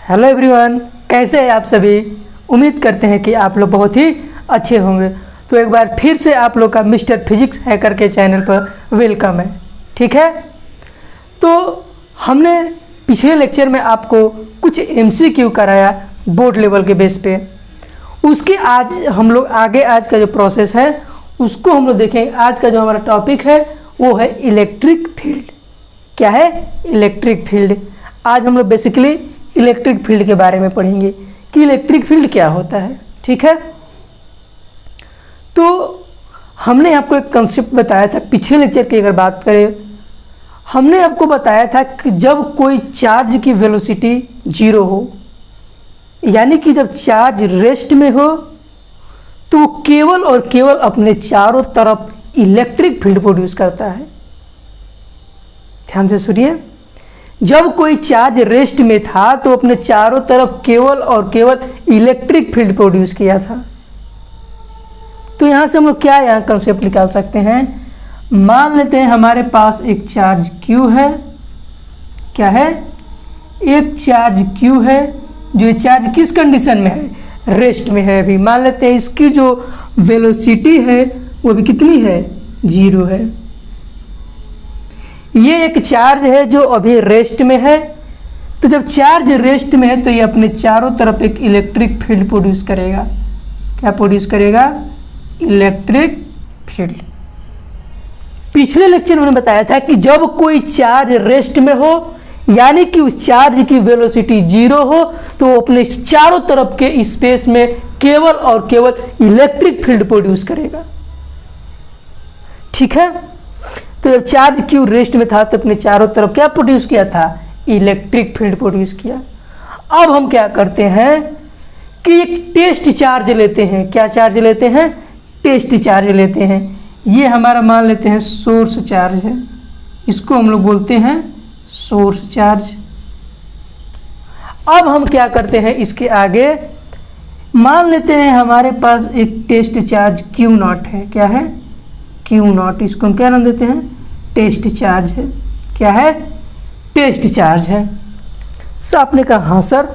Hello everyone, कैसे हैं आप सभी। उम्मीद करते हैं कि आप लोग बहुत ही अच्छे होंगे। तो एक बार फिर से आप लोग का मिस्टर फिजिक्स हैकर के चैनल पर वेलकम है। ठीक है, तो हमने पिछले लेक्चर में आपको कुछ एमसीक्यू कराया बोर्ड लेवल के बेस पे। उसके आज हम लोग आगे आज का जो प्रोसेस है उसको हम लोग देखेंगे। आज का जो हमारा टॉपिक है वो है इलेक्ट्रिक फील्ड। क्या है? Electric field. आज हम लोग बेसिकली इलेक्ट्रिक फील्ड के बारे में पढ़ेंगे कि इलेक्ट्रिक फील्ड क्या होता है। ठीक है, तो हमने आपको एक कंसेप्ट बताया था पिछले लेक्चर की। अगर बात करें, हमने आपको बताया था कि जब कोई चार्ज की वेलोसिटी जीरो हो, यानी कि जब चार्ज रेस्ट में हो, तो वो केवल और केवल अपने चारों तरफ इलेक्ट्रिक फील्ड प्रोड्यूस करता है। ध्यान से सुनिए, जब कोई चार्ज रेस्ट में था तो अपने चारों तरफ केवल और केवल इलेक्ट्रिक फील्ड प्रोड्यूस किया था। तो यहां से हम लोग क्या यहाँ कंसेप्ट निकाल सकते हैं। मान लेते हैं हमारे पास एक चार्ज Q है। क्या है? एक चार्ज Q है। जो चार्ज किस कंडीशन में है? रेस्ट में है। अभी मान लेते हैं इसकी जो वेलोसिटी है वो भी कितनी है? जीरो है। ये एक चार्ज है जो अभी रेस्ट में है। तो जब चार्ज रेस्ट में है तो ये अपने चारों तरफ एक इलेक्ट्रिक फील्ड प्रोड्यूस करेगा। क्या प्रोड्यूस करेगा? Electric field. पिछले लेक्चर में बताया था कि जब कोई चार्ज रेस्ट में हो, यानी कि उस चार्ज की वेलोसिटी जीरो हो, तो वो अपने चारों तरफ के स्पेस में केवल और केवल इलेक्ट्रिक फील्ड प्रोड्यूस करेगा। ठीक है, तो जब चार्ज Q रेस्ट में था तो अपने चारों तरफ क्या प्रोड्यूस किया था? इलेक्ट्रिक फील्ड प्रोड्यूस किया। अब हम क्या करते हैं कि एक टेस्ट चार्ज लेते हैं। क्या चार्ज लेते हैं? टेस्ट चार्ज लेते हैं। ये हमारा मान लेते हैं सोर्स चार्ज है। इसको हम लोग बोलते हैं सोर्स चार्ज। अब हम क्या करते हैं, इसके आगे मान लेते हैं हमारे पास एक टेस्ट चार्ज Q0 है। क्या है? Q0। इसको हम क्या नाम देते हैं? टेस्ट चार्ज है। क्या है? टेस्ट चार्ज है। सर आपने कहा हाँ सर,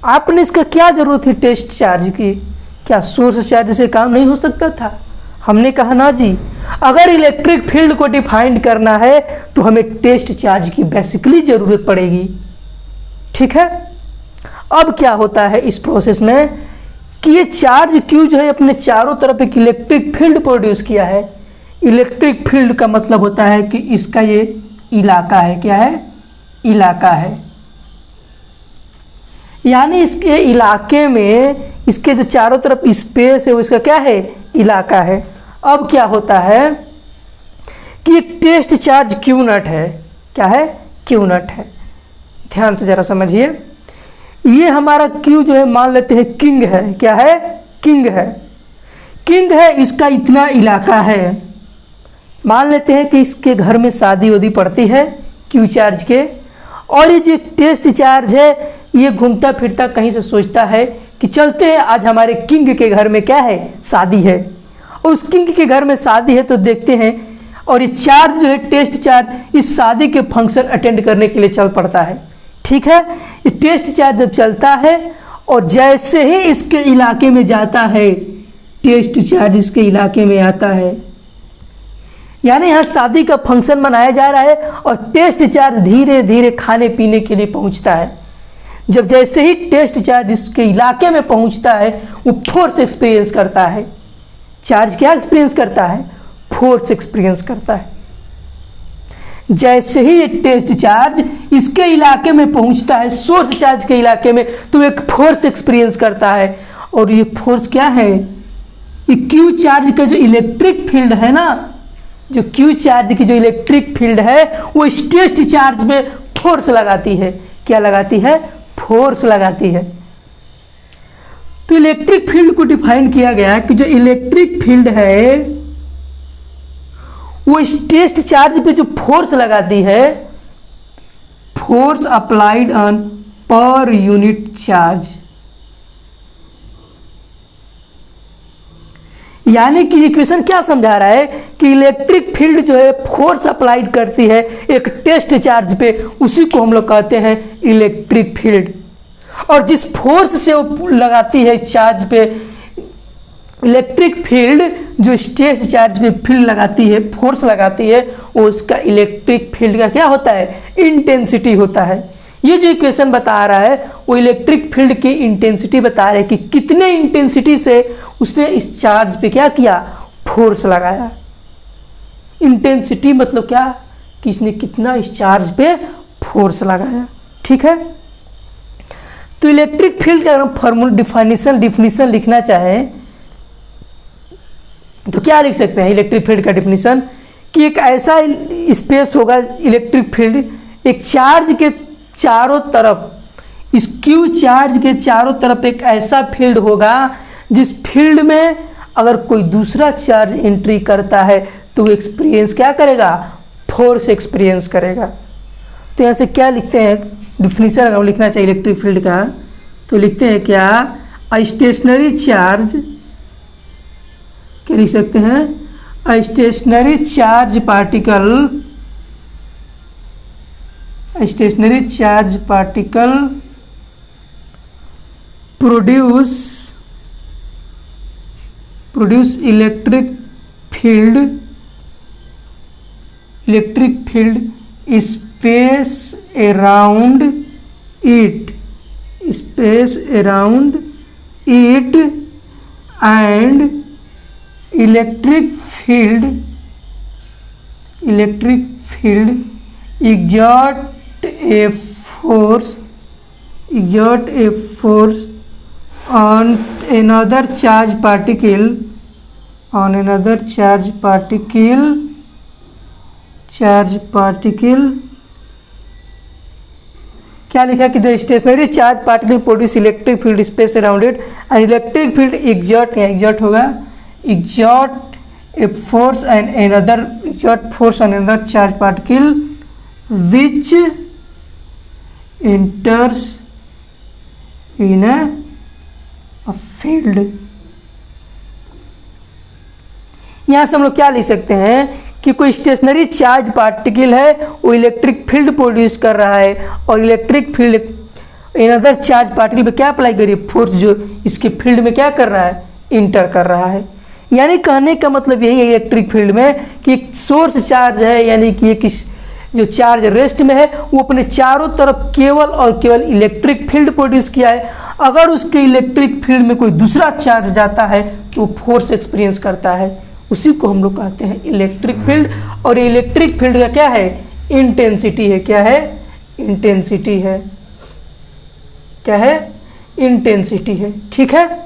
आपने इसका क्या जरूरत है टेस्ट चार्ज की? क्या सोर्स चार्ज से काम नहीं हो सकता था? हमने कहा ना जी, अगर इलेक्ट्रिक फील्ड को डिफाइन करना है तो हमें टेस्ट चार्ज की बेसिकली जरूरत पड़ेगी। ठीक है, अब क्या होता है इस प्रोसेस में कि ये चार्ज Q जो है अपने चारों तरफ एक इलेक्ट्रिक फील्ड प्रोड्यूस किया है। इलेक्ट्रिक फील्ड का मतलब होता है कि इसका ये इलाका है। क्या है? इलाका है। यानी इसके इलाके में, इसके जो चारों तरफ स्पेस है वो इसका क्या है? इलाका है। अब क्या होता है कि एक टेस्ट चार्ज Q0 है। क्या है? Q0 है। ध्यान से जरा समझिए, ये हमारा Q जो है मान लेते हैं किंग है। क्या है? किंग है। किंग है, इसका इतना इलाका है। मान लेते हैं कि इसके घर में शादी वादी पड़ती है Q चार्ज के, और ये जो टेस्ट चार्ज है ये घूमता फिरता कहीं से सोचता है कि चलते हैं आज हमारे किंग के घर में क्या है? शादी है। और उस किंग के घर में शादी है तो देखते हैं, और ये चार्ज जो है टेस्ट चार्ज इस शादी के फंक्शन अटेंड करने के लिए चल पड़ता है। ठीक है, ये टेस्ट चार्ज जब चलता है और जैसे ही इसके इलाके में जाता है, टेस्ट चार्ज इसके इलाके में आता है, यानी यहाँ शादी का फंक्शन मनाया जा रहा है और टेस्ट चार्ज धीरे धीरे खाने पीने के लिए पहुँचता है। जब जैसे ही टेस्ट चार्ज इसके इलाके में पहुँचता है वो फोर्स एक्सपीरियंस करता है। चार्ज क्या एक्सपीरियंस करता है? फोर्स एक्सपीरियंस करता है। जैसे ही ये टेस्ट चार्ज इसके इलाके में पहुँचता है, सोर्स चार्ज के इलाके में, तो एक फोर्स एक्सपीरियंस करता है। और ये फोर्स क्या है? ये Q चार्ज का जो इलेक्ट्रिक फील्ड है ना, जो Q चार्ज की जो इलेक्ट्रिक फील्ड है वो इस टेस्ट चार्ज में फोर्स लगाती है। क्या लगाती है? फोर्स लगाती है। तो इलेक्ट्रिक फील्ड को डिफाइन किया गया कि जो इलेक्ट्रिक फील्ड है वो इस टेस्ट चार्ज पे जो फोर्स लगाती है, force applied on per unit charge, यानी कि इक्वेशन क्या समझा रहा है कि इलेक्ट्रिक फील्ड जो है फोर्स अप्लाइड करती है एक टेस्ट चार्ज पे, उसी को हम लोग कहते हैं इलेक्ट्रिक फील्ड। और जिस फोर्स से वो लगाती है चार्ज पे इलेक्ट्रिक फील्ड, जो स्टेट चार्ज पे फील्ड लगाती है, फोर्स लगाती है, वो उसका इलेक्ट्रिक फील्ड का क्या होता है, इंटेंसिटी होता है। ये जो इक्वेशन बता रहा है वो इलेक्ट्रिक फील्ड की इंटेंसिटी बता रहा है कि कितने इंटेंसिटी से उसने इस चार्ज पे क्या किया, फोर्स लगाया। इंटेंसिटी मतलब क्या, कि इसने कितना इस चार्ज पे फोर्स लगाया। ठीक है, तो इलेक्ट्रिक फील्ड का अगर हम फॉर्मूला डिफिनीशन लिखना चाहें तो क्या लिख सकते हैं इलेक्ट्रिक फील्ड का डिफिनीशन, कि एक ऐसा स्पेस होगा इलेक्ट्रिक फील्ड, एक चार्ज के चारों तरफ, इस क्यू चार्ज के चारों तरफ एक ऐसा फील्ड होगा जिस फील्ड में अगर कोई दूसरा चार्ज एंट्री करता है तो वो एक्सपीरियंस क्या करेगा, फोर्स एक्सपीरियंस करेगा। तो यहाँ से क्या लिखते हैं डिफिनीशन अगर लिखना चाहिए इलेक्ट्रिक फील्ड का, तो लिखते हैं क्या, स्टेशनरी चार्ज, क्या लिख सकते हैं, stationary charge particle produce electric field space around it and electric field exert a force on another charge particle क्या लिखा कि the stationary charge particle produce electric field space around it and electric field exert होगा, exert a force on another charge particle which enters in a field। यहां से हम लोग क्या लिख सकते हैं कि कोई स्टेशनरी चार्ज पार्टिकल है, वो इलेक्ट्रिक फील्ड प्रोड्यूस कर रहा है और electric field another charge particle पे क्या अप्लाई करिए, फोर्स जो इसके फील्ड में क्या कर रहा है, इंटर कर रहा है। यानी कहने का मतलब यही है इलेक्ट्रिक फील्ड में कि एक सोर्स चार्ज है, यानी कि एक जो चार्ज रेस्ट में है वो अपने चारों तरफ केवल और केवल इलेक्ट्रिक फील्ड प्रोड्यूस किया है। अगर उसके इलेक्ट्रिक फील्ड में कोई दूसरा चार्ज जाता है तो वो फोर्स एक्सपीरियंस करता है, उसी को हम लोग कहते हैं इलेक्ट्रिक फील्ड। और इलेक्ट्रिक फील्ड का क्या है, इंटेंसिटी है। क्या है, इंटेंसिटी है। क्या है, इंटेंसिटी है। ठीक है,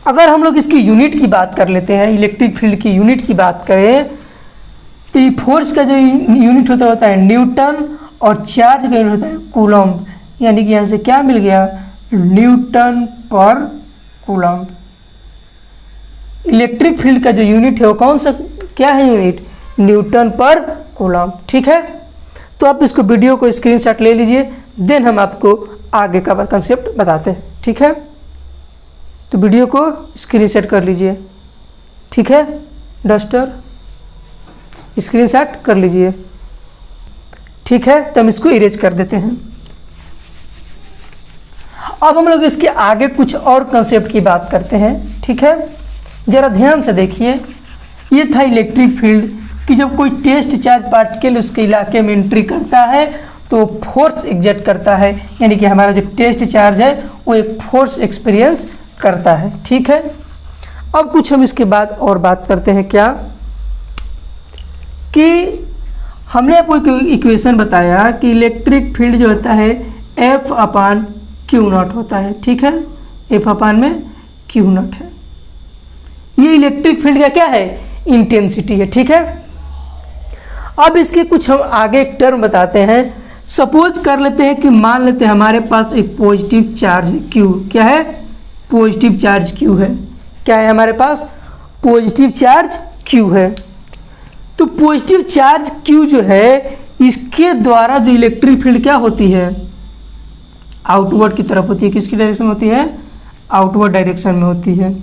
अगर हम लोग इसकी यूनिट की बात कर लेते हैं, इलेक्ट्रिक फील्ड की यूनिट की बात करें तो ये फोर्स का जो यूनिट होता है न्यूटन और चार्ज का यूनिट होता है कूलम्ब। यानी कि यहाँ से क्या मिल गया, न्यूटन पर कूलम्ब। इलेक्ट्रिक फील्ड का जो यूनिट है वो कौन सा, क्या है यूनिट, न्यूटन पर कूलम्ब। ठीक है, तो आप इसको वीडियो को स्क्रीनशॉट ले लीजिए, देन हम आपको आगे का कंसेप्ट बताते हैं। ठीक है, तो वीडियो को स्क्रीनशॉट कर लीजिए। ठीक है, डस्टर स्क्रीनशॉट कर लीजिए। ठीक है, तो हम इसको इरेज कर देते हैं। अब हम लोग इसके आगे कुछ और कंसेप्ट की बात करते हैं। ठीक है, जरा ध्यान से देखिए, ये था इलेक्ट्रिक फील्ड कि जब कोई टेस्ट चार्ज पार्टिकल उसके इलाके में एंट्री करता है तो फोर्स एग्जर्ट करता है, यानी कि हमारा जो टेस्ट चार्ज है वो एक फोर्स एक्सपीरियंस करता है। ठीक है, अब कुछ हम इसके बाद और बात करते हैं, क्या कि हमने आपको इक्वेशन बताया कि इलेक्ट्रिक फील्ड जो होता है F/Q0 होता है। ठीक है, F/Q0 है। ये इलेक्ट्रिक फील्ड का क्या है, इंटेंसिटी है। ठीक है, अब इसके कुछ हम आगे एक टर्म बताते हैं। सपोज कर लेते हैं कि मान लेते हैं हमारे पास एक पॉजिटिव चार्ज है Q। क्या है, पॉजिटिव चार्ज Q है। क्या है हमारे पास, पॉजिटिव चार्ज Q है। तो पॉजिटिव चार्ज Q जो है, इसके द्वारा जो इलेक्ट्रिक फील्ड क्या होती है, आउटवर्ड की तरफ होती है। किसकी डायरेक्शन में होती है, आउटवर्ड डायरेक्शन में होती है।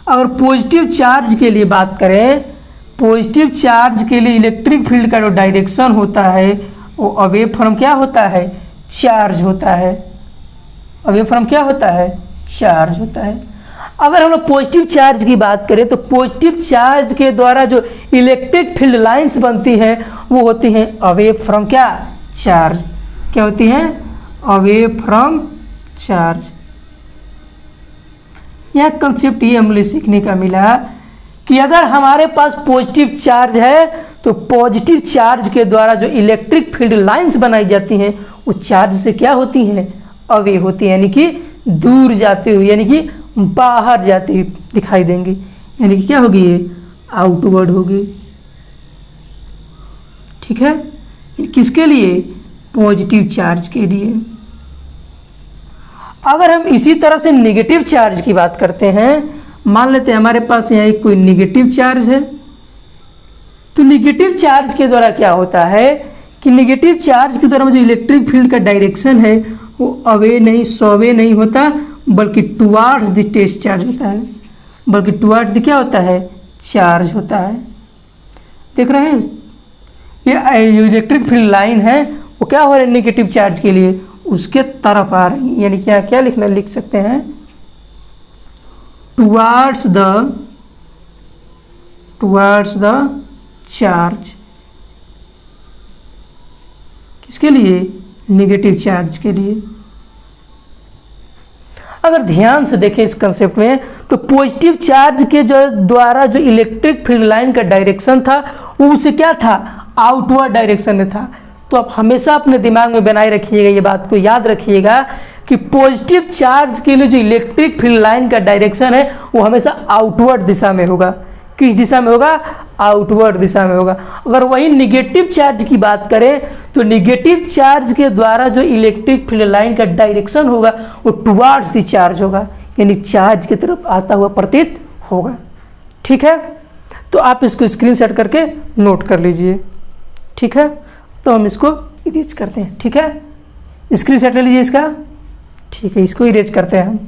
अगर पॉजिटिव चार्ज के लिए बात करें, पॉजिटिव चार्ज के लिए इलेक्ट्रिक फील्ड का जो डायरेक्शन होता है वो अवे फ्रॉम क्या होता है, चार्ज होता है, अवे फ्रॉम क्या होता है, चार्ज होता है। अगर हम लोग पॉजिटिव चार्ज की बात करें तो पॉजिटिव चार्ज के द्वारा जो इलेक्ट्रिक फील्ड लाइंस बनती हैं वो होती हैं अवे फ्रॉम क्या, चार्ज। क्या होती हैं, अवे फ्रॉम चार्ज। यह कंसेप्ट ये हमें सीखने का मिला कि अगर हमारे पास पॉजिटिव चार्ज है तो पॉजिटिव चार्ज के द्वारा जो इलेक्ट्रिक फील्ड लाइंस बनाई जाती हैं वो चार्ज से क्या होती हैं, अवे होती है, यानी कि दूर जाते हुए, यानी कि बाहर जाती हुई दिखाई देंगी, यानी कि क्या होगी, ये आउटवर्ड होगी। ठीक है, किसके लिए, पॉजिटिव चार्ज के लिए। अगर हम इसी तरह से नेगेटिव चार्ज की बात करते हैं, मान लेते हैं हमारे पास यहाँ एक कोई नेगेटिव चार्ज है, तो नेगेटिव चार्ज के द्वारा क्या होता है कि नेगेटिव चार्ज के द्वारा जो इलेक्ट्रिक फील्ड का डायरेक्शन है वो अवे नहीं, सॉवे नहीं होता, बल्कि टुवार्ड्स द टेस्ट चार्ज होता है, बल्कि टुवार्ड्स द क्या होता है, चार्ज होता है। देख रहे हैं, ये इलेक्ट्रिक फील्ड लाइन है वो क्या हो रहा है, नेगेटिव चार्ज के लिए उसके तरफ आ रही है, यानी क्या क्या लिखना, लिख सकते हैं टुवार्ड्स द चार्ज। किसके लिए, नेगेटिव चार्ज के लिए। अगर ध्यान से देखें इस कंसेप्ट में तो पॉजिटिव चार्ज के जो द्वारा जो इलेक्ट्रिक फील्ड लाइन का डायरेक्शन था वो उसे क्या था, आउटवर्ड डायरेक्शन में था। तो आप हमेशा अपने दिमाग में बनाए रखिएगा, ये बात को याद रखिएगा कि पॉजिटिव चार्ज के लिए जो इलेक्ट्रिक फील्ड लाइन का डायरेक्शन है वो हमेशा आउटवर्ड दिशा में होगा। किस दिशा में होगा, आउटवर्ड दिशा में होगा। अगर वही निगेटिव चार्ज की बात करें तो निगेटिव चार्ज के द्वारा जो इलेक्ट्रिक फील्ड लाइन का डायरेक्शन होगा वो टुवार्ड्स द चार्ज होगा, यानी चार्ज की तरफ आता हुआ प्रतीत होगा। ठीक है, तो आप इसको स्क्रीनशॉट करके नोट कर लीजिए। ठीक है, तो हम इसको इरेज करते हैं। ठीक है, स्क्रीनशॉट ले लीजिए इसका। ठीक है, इसको इरेज करते हैं हम।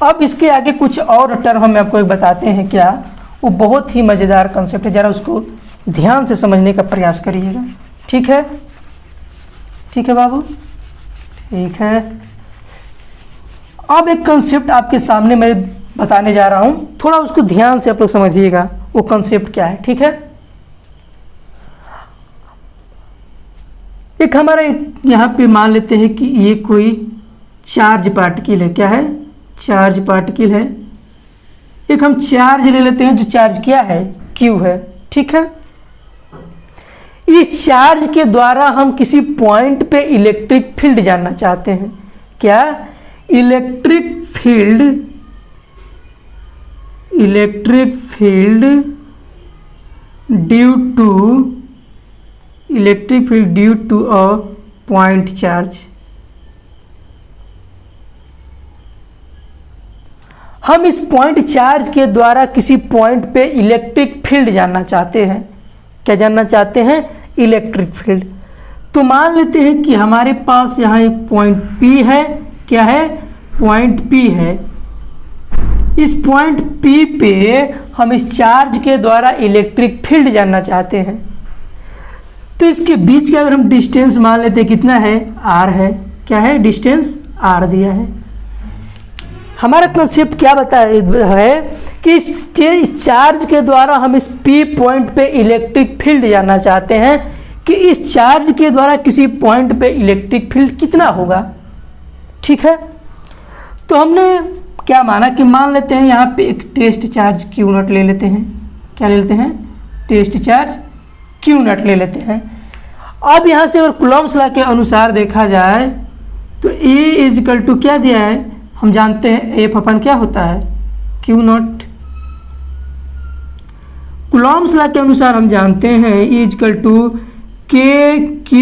अब इसके आगे कुछ और टर्म हम आपको एक बताते हैं, क्या वो बहुत ही मज़ेदार कंसेप्ट है, ज़रा उसको ध्यान से समझने का प्रयास करिएगा। ठीक है, ठीक है बाबू, ठीक है। अब एक कंसेप्ट आपके सामने मैं बताने जा रहा हूँ, थोड़ा उसको ध्यान से आप लोग समझिएगा वो कंसेप्ट क्या है। ठीक है, एक हमारा यहाँ पे मान लेते हैं कि ये कोई चार्ज पार्टिकल है। क्या है, चार्ज पार्टिकल है। एक हम चार्ज ले लेते हैं जो चार्ज क्या है, क्यू है। ठीक है, इस चार्ज के द्वारा हम किसी पॉइंट पे इलेक्ट्रिक फील्ड जानना चाहते हैं। क्या, electric field due to a point charge. हम इस पॉइंट चार्ज के द्वारा किसी पॉइंट पे इलेक्ट्रिक फील्ड जानना चाहते हैं। क्या जानना चाहते हैं, इलेक्ट्रिक फील्ड। तो मान लेते हैं कि हमारे पास यहाँ एक पॉइंट P है। क्या है, पॉइंट P है। इस पॉइंट P पे हम इस चार्ज के द्वारा इलेक्ट्रिक फील्ड जानना चाहते हैं। तो इसके बीच का अगर हम डिस्टेंस मान लेते हैं, कितना है, R है। क्या है, डिस्टेंस R दिया है। हमारा कंसेप्ट क्या बताया है कि इस चार्ज के द्वारा हम इस P पॉइंट पे इलेक्ट्रिक फील्ड जानना चाहते हैं कि इस चार्ज के द्वारा किसी पॉइंट पे इलेक्ट्रिक फील्ड कितना होगा। ठीक है, तो हमने क्या माना कि मान लेते हैं यहाँ पे एक टेस्ट चार्ज Q0 ले लेते हैं। क्या ले लेते हैं, टेस्ट चार्ज Q0 ले लेते हैं। अब यहाँ से अगर कूलॉम्स लॉ के अनुसार देखा जाए तो A इजिकल टू क्या दिया है, हम जानते हैं F अपन क्या होता है, Q0। कूलॉम्स लॉ के अनुसार हम जानते हैं E equal to K Q,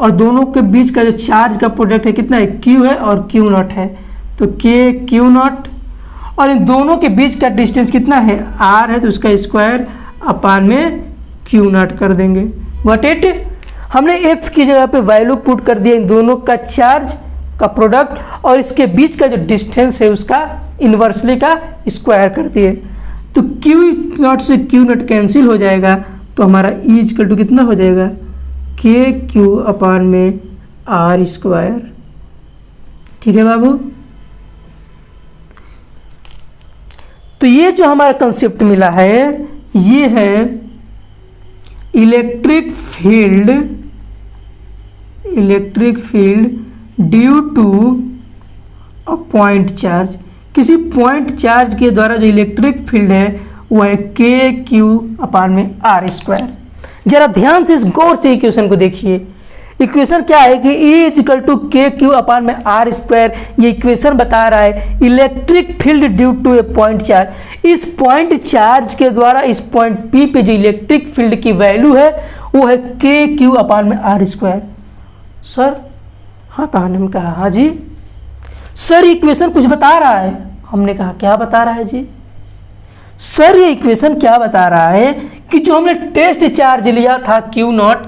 और दोनों के बीच का जो चार्ज का प्रोडक्ट है कितना है, Q है और Q0 है। तो K Q0, और इन दोनों के बीच का डिस्टेंस कितना है, R है, तो उसका स्क्वायर अपान में Q0 कर देंगे। व्हाट इट, हमने F की जगह पे वैल्यू पुट कर दिया इन दोनों का चार्ज का प्रोडक्ट, और इसके बीच का जो डिस्टेंस है उसका इन्वर्सली का स्क्वायर कर दिए। तो Q0 से Q0 कैंसिल हो जाएगा, तो हमारा E इक्वल टू कितना हो जाएगा, KQ अपान में आर स्क्वायर। ठीक है बाबू, तो ये जो हमारा कंसेप्ट मिला है ये है electric field due to a point charge. किसी पॉइंट चार्ज के द्वारा जो इलेक्ट्रिक फील्ड है वो है के क्यू अपान में आर स्क्वायर। जरा ध्यान से इस गौर से इक्वेशन को देखिए। इक्वेशन क्या है कि E equal to K Q upon में आर स्क्वायर। ये इक्वेशन बता रहा है electric field due to a point charge. इस पॉइंट चार्ज के द्वारा इस पॉइंट P पे जो इलेक्ट्रिक फील्ड की वैल्यू है वो है के क्यू अपान में आर स्क्वायर। सर हाँ, कहानी में कहा हाँ जी सर, इक्वेशन कुछ बता रहा है। हमने कहा क्या बता रहा है जी? सर ये इक्वेशन क्या बता रहा है कि जो हमने टेस्ट चार्ज लिया था क्यू नॉट,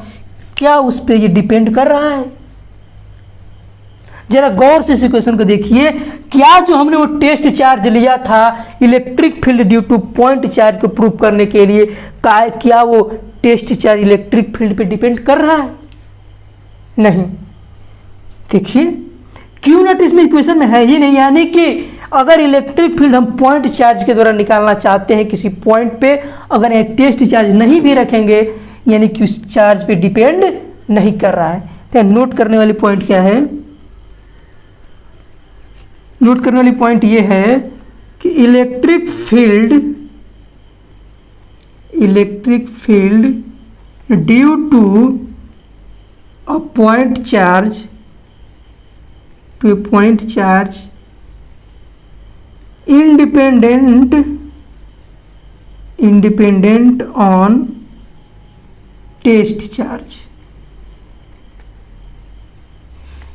क्या उस पर ये डिपेंड कर रहा है? जरा गौर से इस इक्वेशन को देखिए। क्या जो हमने वो टेस्ट चार्ज लिया था electric field due to point charge को प्रूव करने के लिए, क्या वो टेस्ट चार्ज इलेक्ट्रिक फील्ड पे डिपेंड कर रहा है? नहीं। देखिए क्यू नॉट इसमें इक्वेशन में है ही नहीं, यानी कि अगर इलेक्ट्रिक फील्ड हम पॉइंट चार्ज के द्वारा निकालना चाहते हैं किसी पॉइंट पे, अगर एक टेस्ट चार्ज नहीं भी रखेंगे यानी कि उस चार्ज पे डिपेंड नहीं कर रहा है। तो नोट करने वाली पॉइंट क्या है? नोट करने वाली पॉइंट ये है कि electric field due to a point charge independent on test charge.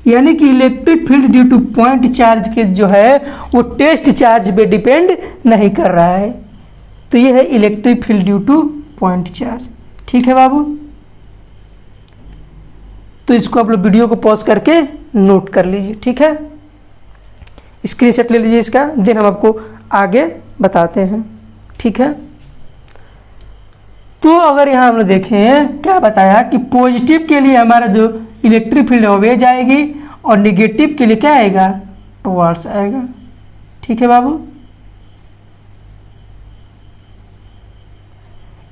यानी कि electric field due to point charge के जो है वो टेस्ट चार्ज पे डिपेंड नहीं कर रहा है। तो ये है electric field due to point charge. ठीक है बाबू, तो इसको आप लोग वीडियो को पॉज करके नोट कर लीजिए। ठीक है, स्क्रीनशॉट ले लीजिए इसका, देन हम आपको आगे बताते हैं। ठीक है, तो अगर यहाँ हमने देखें क्या बताया कि पॉजिटिव के लिए हमारा जो इलेक्ट्रिक फील्ड है वे जाएगी और निगेटिव के लिए क्या आएगा? टुवर्ड्स आएगा। ठीक है बाबू,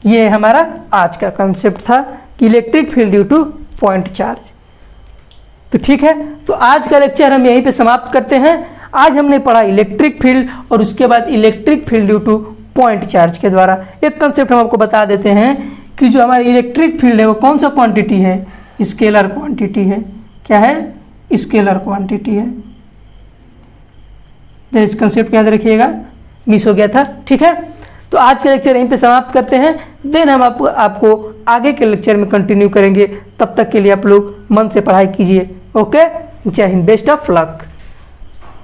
ये हमारा आज का कंसेप्ट था कि electric field due to point charge. तो ठीक है, तो आज का लेक्चर हम यहीं पे समाप्त करते हैं। आज हमने पढ़ा इलेक्ट्रिक फील्ड और उसके बाद electric field due to point charge के द्वारा। एक कंसेप्ट हम आपको बता देते हैं कि जो हमारी इलेक्ट्रिक फील्ड है वो कौन सा क्वांटिटी है? स्केलर क्वांटिटी है। क्या है? स्केलर क्वांटिटी है। तो इस कंसेप्ट को याद रखिएगा, मिस हो गया था। ठीक है, तो आज का लेक्चर यहीं पे समाप्त करते हैं, देन हम आपको आगे के लेक्चर में कंटिन्यू करेंगे। तब तक के लिए आप लोग मन से पढ़ाई कीजिए। ओके, जय हिंद, बेस्ट ऑफ लक।